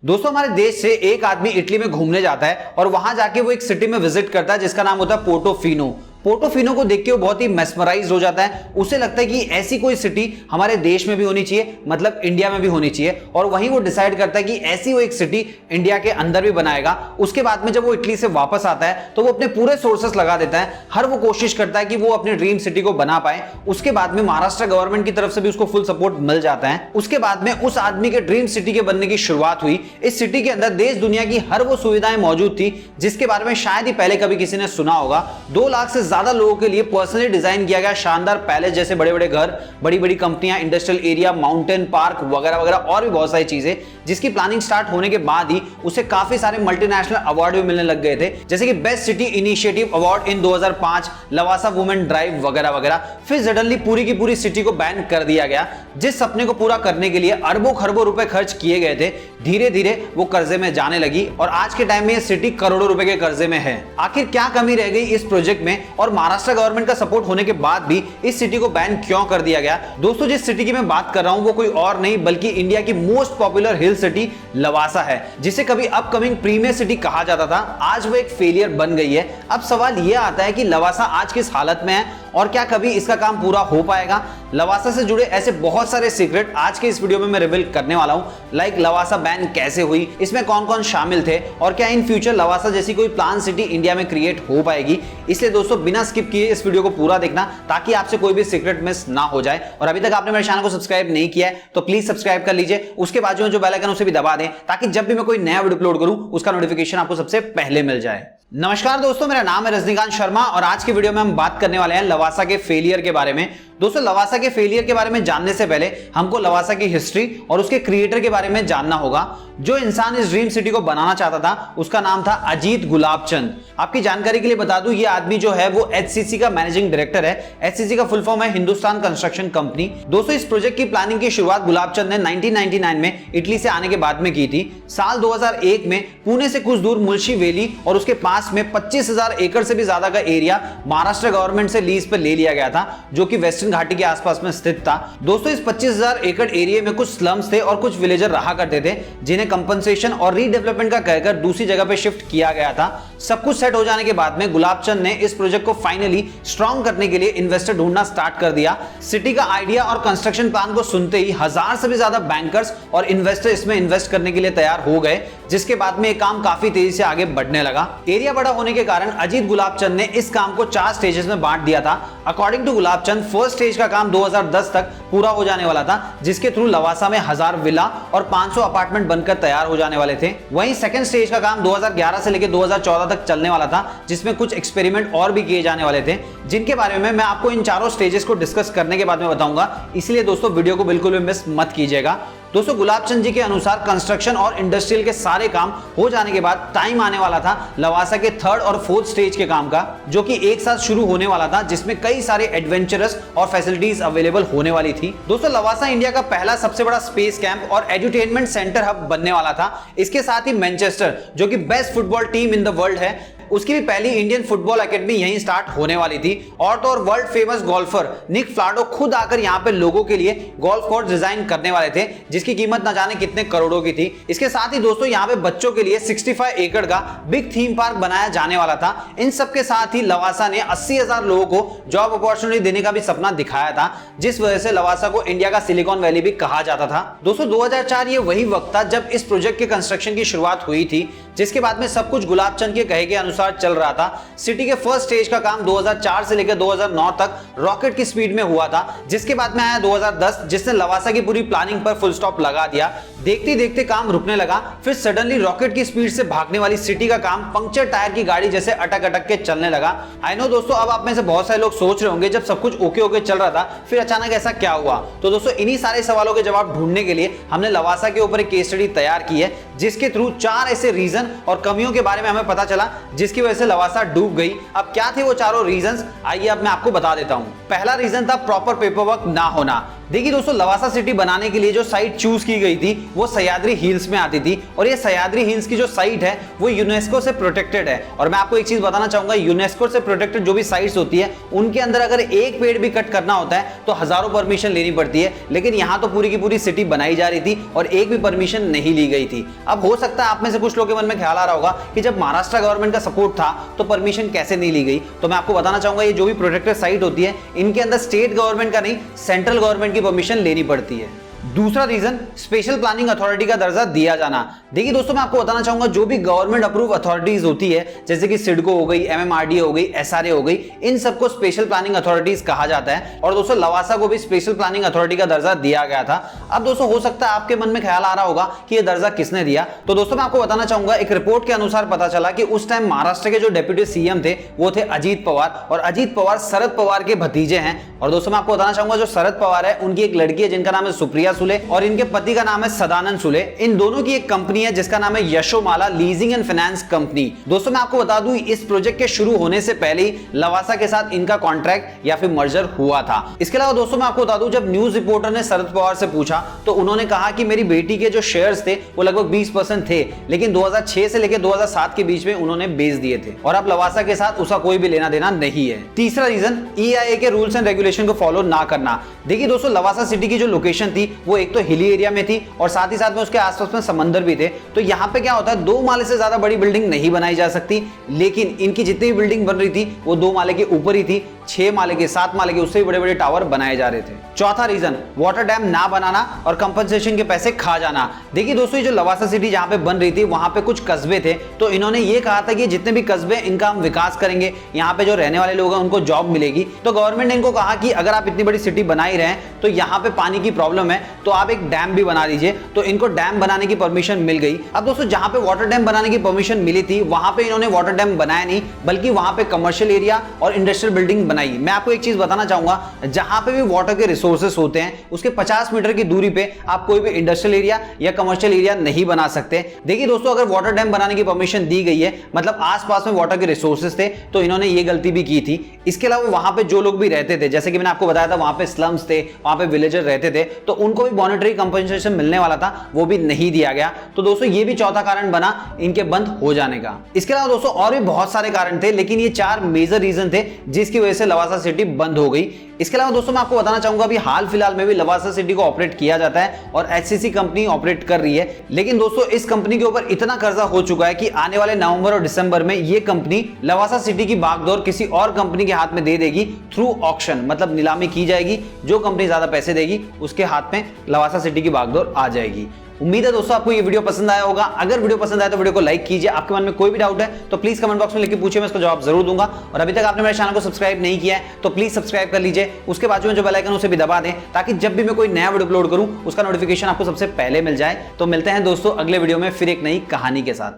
दोस्तों हमारे देश से एक आदमी इटली में घूमने जाता है और वहां जाके वो एक सिटी में विजिट करता है जिसका नाम होता है पोर्टोफिनो। पोर्टोफिनो को देख के वो बहुत ही मेस्मराइज हो जाता है। उसे लगता है कि ऐसी कोई सिटी हमारे देश में भी होनी चाहिए, मतलब इंडिया में भी होनी चाहिए। और वहीं वो डिसाइड करता है कि ऐसी वो एक सिटी इंडिया के अंदर भी बनाएगा। उसके बाद में जब वो इटली से वापस आता है तो वो अपने पूरे सोर्सेस लगा देता है, हर वो कोशिश करता है कि वो अपने ड्रीम सिटी को बना पाए। उसके बाद में महाराष्ट्र गवर्नमेंट की तरफ से भी उसको फुल सपोर्ट मिल जाता है। उसके बाद में उस आदमी के ड्रीम सिटी के बनने की शुरुआत हुई। इस सिटी के अंदर देश दुनिया की हर वो सुविधाएं मौजूद थी जिसके बारे में शायद ही पहले कभी किसी ने सुना होगा। 2 लाख से ज्यादा लोगों के लिए पर्सनली डिजाइन किया गया शानदार पैलेस जैसे बड़े बड़े घर, बड़ी बड़ी कंपनियां, इंडस्ट्रियल एरिया, माउंटेन पार्क वगैरह वगैरह और भी बहुत सारी चीजें, जिसकी प्लानिंग स्टार्ट होने के बाद ही उसे काफी सारे मल्टीनेशनल अवार्ड भी मिलने लग गए थे, जैसे कि best city initiative award in 2005, Lavasa women drive वगैरह वगैरह। फिर सडनली पूरी की पूरी सिटी को बैन कर दिया गया। जिस सपने को पूरा करने के लिए अरबों खरबों रुपए खर्च किए गए थे, धीरे धीरे वो कर्जे में जाने लगी और आज के टाइम में ये सिटी करोड़ों रुपए के कर्जे में है। आखिर क्या कमी रह गई इस प्रोजेक्ट में और महाराष्ट्र गवर्नमेंट का सपोर्ट होने के बाद भी इस सिटी को बैन क्यों कर दिया गया? दोस्तों जिस सिटी की मैं बात कर रहा हूं वो कोई और नहीं बल्कि इंडिया की मोस्ट पॉपुलर हिल सिटी लवासा है, जिसे कभी अपकमिंग प्रीमियर सिटी कहा जाता था। आज वो एक फेलियर बन गई है। अब सवाल यह आता है कि लवासा आज किस हालत में है और क्या कभी इसका काम पूरा हो पाएगा? लवासा से जुड़े ऐसे बहुत सारे सीक्रेट आज के इस वीडियो में मैं रिवील करने वाला हूं, लाइक लवासा बैन कैसे हुई, इसमें कौन कौन शामिल थे और क्या इन फ्यूचर लवासा जैसी कोई प्लान सिटी इंडिया में क्रिएट हो पाएगी। इसलिए दोस्तों बिना स्किप किए इस वीडियो को पूरा देखना ताकि आपसे कोई भी सीक्रेट मिस ना हो जाए। और अभी तक आपने मेरे चैनल को सब्सक्राइब नहीं किया है तो प्लीज सब्सक्राइब कर लीजिए। उसके बाजू में जो बेल आइकन उसे भी दबा दें ताकि जब भी मैं कोई नया वीडियो अपलोड करूं उसका नोटिफिकेशन आपको सबसे पहले मिल जाए। नमस्कार दोस्तों, मेरा नाम है रजनीकांत शर्मा और आज की वीडियो में हम बात करने वाले हैं लवासा के फेलियर के बारे में। दोस्तों लवासा के फेलियर के बारे में जानने से पहले हमको लवासा की हिस्ट्री और उसके क्रिएटर के बारे में जानना होगा। जो इंसान इस ड्रीम सिटी को बनाना चाहता था उसका नाम था अजीत गुलाबचंद। आपकी जानकारी के लिए बता दूं, ये आदमी जो है वो एचसीसी का मैनेजिंग डायरेक्टर है। एचसीसी का फुल फॉर्म है हिंदुस्तान कंस्ट्रक्शन कंपनी। दोस्तों इस प्रोजेक्ट की प्लानिंग की शुरुआत गुलाबचंद ने 1999 में इटली से आने के बाद में की थी। साल 2001 में पुणे से कुछ दूर मुल्शी वैली और उसके पास में 25,000 एकड़ से भी ज्यादा का एरिया महाराष्ट्र गवर्नमेंट से लीज पर ले लिया गया था, जो कि वेस्टर्न घाटी के आसपास में स्थित था। दोस्तों इस 25,000 एकड़ एरिया में कुछ स्लम्स थे और कुछ विलेजर रहा करते थे जिन्हें कंपनसेशन और रीडेवलपमेंट का कहकर दूसरी जगह पे शिफ्ट किया गया था। सब कुछ सेट हो जाने के बाद में गुलाबचंद ने इस प्रोजेक्ट को फाइनली स्ट्रॉन्ग करने के लिए इन्वेस्टर ढूंढना स्टार्ट कर दिया। सिटी का आइडिया और कंस्ट्रक्शन प्लान को सुनते ही 1000 से भी ज्यादा बैंकर्स और इन्वेस्टर इसमें इन्वेस्ट करने के लिए तैयार हो गए, जिसके बाद में ये काम काफी तेजी से आगे बढ़ने लगा। एरिया बड़ा होने के कारण अजीत गुलाबचंद ने इस काम को 4 स्टेजेस में बांट दिया था। According to Gulabchand first stage का काम 2010 तक पूरा हो जाने वाला था, जिसके थ्रू लवासा में 1000 विला और 500 अपार्टमेंट बनकर तैयार हो जाने वाले थे। वहीं सेकंड स्टेज का काम 2011 से लेकर 2014 तक चलने वाला था, जिसमें कुछ एक्सपेरिमेंट और भी किए जाने वाले थे, जिनके बारे में मैं आपको इन चारों स्टेजेस को डिस्कस करने के बाद में बताऊंगा। इसलिए दोस्तों वीडियो को बिल्कुल भी मिस मत कीजिएगा। दोस्तों गुलाबचंद जी के अनुसार कंस्ट्रक्शन और इंडस्ट्रियल के सारे काम हो जाने के बाद टाइम आने वाला था लवासा के 3rd और 4th स्टेज के काम का, जो कि एक साथ शुरू होने वाला था, जिसमें कई सारे एडवेंचरस और फैसिलिटीज अवेलेबल होने वाली थी। दोस्तों लवासा इंडिया का पहला सबसे बड़ा स्पेस कैंप और एडुटेनमेंट सेंटर हब बनने वाला था। इसके साथ ही मैनचेस्टर, जो कि best football team in the world है, उसकी भी पहली इंडियन फुटबॉल एकेडमी यहीं स्टार्ट होने वाली थी। और तो और वर्ल्ड फेमस गोल्फर निक फ्लाडो खुद आकर यहां पे लोगों के लिए गोल्फ कोर्स डिजाइन करने वाले थे, जिसकी कीमत ना जाने कितने करोड़ों की थी। इसके साथ ही दोस्तों यहां पे बच्चों के लिए 65 एकड़ का बिग थीम पार्क बनाया जाने वाला था। इन सब के साथ ही लवासा ने 80,000 लोगों को जॉब अपॉर्चुनिटी देने का भी सपना दिखाया था, जिस वजह से लवासा को इंडिया का सिलिकॉन वैली भी कहा जाता था। दोस्तों 2004 ये वही वक्त था जब इस प्रोजेक्ट के कंस्ट्रक्शन की शुरुआत हुई थी, जिसके बाद में सब कुछ गुलाबचंद के कहे के अनुसार चल रहा था। सिटी के फर्स्ट स्टेज का काम 2004 से लेकर 2009 तक रॉकेट की स्पीड में हुआ था, जिसके बाद में आया 2010, जिसने लवासा की पूरी प्लानिंग पर फुल स्टॉप लगा दिया। देखते देखते काम रुकने लगा। फिर सडनली रॉकेट की स्पीड से भागने वाली सिटी का काम पंक्चर टायर की गाड़ी जैसे अटक अटक के चलने लगा। आई नो दोस्तों, अब आप में से बहुत सारे लोग सोच रहे होंगे जब सब कुछ ओके ओके चल रहा था फिर अचानक ऐसा क्या हुआ। तो दोस्तों इन्हीं सारे सवालों के जवाब ढूंढने के लिए हमने लवासा के ऊपर एक केस स्टडी तैयार की है, जिसके थ्रू 4 ऐसे रीजन और कमियों के बारे में हमें पता चला जिसकी वजह से लवासा डूब गई। अब क्या थे वो चारों रीजंस, आइए अब मैं आपको बता देता हूं। पहला रीजन था प्रॉपर पेपर वर्क ना होना। देखिए दोस्तों, लवासा सिटी बनाने के लिए जो साइट चूज की गई थी वो सह्याद्री हिल्स में आती थी और ये सह्याद्री हिल्स की जो साइट है वो यूनेस्को से प्रोटेक्टेड है। और मैं आपको एक चीज बताना चाहूंगा, यूनेस्को से प्रोटेक्टेड जो भी साइट्स होती है उनके अंदर अगर एक पेड़ भी कट करना होता है तो हजारों परमिशन लेनी पड़ती है, लेकिन यहां तो पूरी की पूरी सिटी बनाई जा रही थी और एक भी परमिशन नहीं ली गई थी। अब हो सकता है आप में से कुछ लोगों के मन में ख्याल आ रहा होगा कि जब महाराष्ट्र गवर्नमेंट का सपोर्ट था तो परमिशन कैसे नहीं ली गई। तो मैं आपको बताना चाहूंगा, ये जो भी प्रोटेक्टेड साइट होती है इनके अंदर स्टेट गवर्नमेंट का नहीं, सेंट्रल गवर्नमेंट की परमिशन लेनी पड़ती है। दूसरा रीजन, स्पेशल प्लानिंग अथॉरिटी का दर्जा दिया जाना। देखिए दोस्तों, मैं आपको बताना चाहूंगा, जो भी गवर्नमेंट अप्रूव अथॉरिटीज होती है जैसे कि सिडको हो गई, एमएमआरडीए हो गई, एसआरए हो गई, इन सबको स्पेशल प्लानिंग अथॉरिटीज कहा जाता है। और दोस्तों लवासा को भी स्पेशल प्लानिंग अथॉरिटी का दर्जा दिया गया था। अब दोस्तों हो सकता है आपके मन में ख्याल आ रहा होगा कि यह दर्जा किसने दिया। तो दोस्तों मैं आपको बताना चाहूंगा, एक रिपोर्ट के अनुसार पता चला कि उस टाइम महाराष्ट्र के जो डेप्यूटी सीएम थे वो थे अजीत पवार, और अजीत पवार शरद पवार के भतीजे हैं। और दोस्तों मैं आपको बताना चाहूंगा, जो शरद पवार है उनकी एक लड़की है जिनका नाम है सुप्रिया सुले और इनके पति का नाम है सदानंद सुले। इन दोनों की एक कंपनी है जिसका नाम है यशोमाला लीजिंग एंड फाइनेंस कंपनी। दोस्तों मैं आपको बता दूं, इस प्रोजेक्ट के शुरू होने से पहले ही लवासा के साथ इनका कॉन्ट्रैक्ट या फिर मर्जर हुआ था। इसके अलावा दोस्तों मैं आपको बता दूं, जब न्यूज रिपोर्टर ने शरद पवार से पूछा तो उन्होंने कहा कि मेरी बेटी के जो शेयर्स थे वो लगभग 20% थे, लेकिन 2006 से लेकर 2007 के बीच में उन्होंने बेच दिए थे और अब लवासा के साथ उसका कोई भी लेना देना नहीं है। तीसरा रीजन, EIA के रूल्स एंड रेगुलेशन को फॉलो ना करना। देखिए दोस्तों, लवासा सिटी की जो लोकेशन थी वो एक तो हिली एरिया में थी और साथ ही साथ में उसके आसपास में समंदर भी थे। तो यहाँ पे क्या होता है, 2 माले से ज्यादा बड़ी बिल्डिंग नहीं बनाई जा सकती, लेकिन इनकी जितनी भी बिल्डिंग बन रही थी वो 2 माले के ऊपर ही थी। 6 माले के, 7 माले के, उससे भी बड़े बड़े टावर बनाए जा रहे थे। चौथा रीजन, वाटर डैम ना बनाना और कंपनसेशन के पैसे खा जाना। देखिए दोस्तों, ये जो लवासा सिटी जहां पे बन रही थी वहां पे कुछ कस्बे थे, तो इन्होंने ये कहा था कि जितने भी कस्बे इनका हम विकास करेंगे, यहाँ पे जो रहने वाले लोग हैं उनको जॉब मिलेगी। तो गवर्नमेंट ने इनको कहा कि अगर आप इतनी बड़ी सिटी बना ही रहे हैं तो यहाँ पे पानी की प्रॉब्लम है, तो आप एक डैम भी बना दीजिए। तो इनको डैम बनाने की परमिशन मिल गई। अब दोस्तों जहां पे वाटर डैम बनाने की परमिशन मिली थी वहां पे इन्होंने वाटर डैम बनाया नहीं, बल्कि वहां पे कमर्शियल एरिया और इंडस्ट्रियल बिल्डिंग बनाई। मैं आपको एक चीज बताना चाहूंगा, जहां पे भी वाटर के रिसोर्सेस होते हैं उसके 50 मीटर की दूरी पे आप कोई भी इंडस्ट्रियल एरिया या कमर्शियल एरिया नहीं बना सकते। देखिए दोस्तों, अगर वाटर डैम बनाने की परमिशन दी गई है मतलब आसपास में वाटर के रिसोर्सेस थे, तो इन्होंने ये गलती भी की थी। इसके अलावा वहां पे जो लोग भी रहते थे, जैसे कि मैंने आपको बताया था, वहां पे स्लम्स थे, वहां पे विलेजर रहते थे, तो उनको भी मॉनेटरी कंपनसेशन मिलने वाला था, वो भी नहीं दिया गया। तो दोस्तों ये भी चौथा कारण बना इनके बंद हो जाने का। इसके अलावा दोस्तों और भी बहुत सारे कारण थे, लेकिन ये 4 मेजर रीजन थे जिसकी वजह से लवासा सिटी बंद हो गई। इसके अलावा दोस्तों मैं आपको बताना चाहूंगा, अभी हाल फिलहाल में भी लवासा सिटी को ऑपरेट किया जाता है और HCC कंपनी ऑपरेट कर रही है। लेकिन दोस्तों इस कंपनी के ऊपर इतना कर्जा हो चुका है कि आने वाले नवंबर और दिसंबर में ये कंपनी लवासा सिटी की बागडोर किसी और कंपनी के हाथ में दे देगी थ्रू ऑक्शन, मतलब नीलामी की जाएगी। जो कंपनी ज्यादा पैसे देगी उसके हाथ में लवासा सिटी की बागडोर आ जाएगी। उम्मीद है दोस्तों आपको ये वीडियो पसंद आया होगा। अगर वीडियो पसंद आया तो वीडियो को लाइक कीजिए। आपके मन में कोई भी डाउट है तो प्लीज कमेंट बॉक्स में लिख के पूछिए, मैं इसका जवाब जरूर दूंगा। और अभी तक आपने मेरे चैनल को सब्सक्राइब नहीं किया है तो प्लीज सब्सक्राइब कर लीजिए। उसके बाजू में जो बेल आइकन उसे भी दबा दें ताकि जब भी मैं कोई नया वीडियो अपलोड करूं उसका नोटिफिकेशन आपको सबसे पहले मिल जाए। तो मिलते हैं दोस्तों अगले वीडियो में फिर एक नई कहानी के साथ।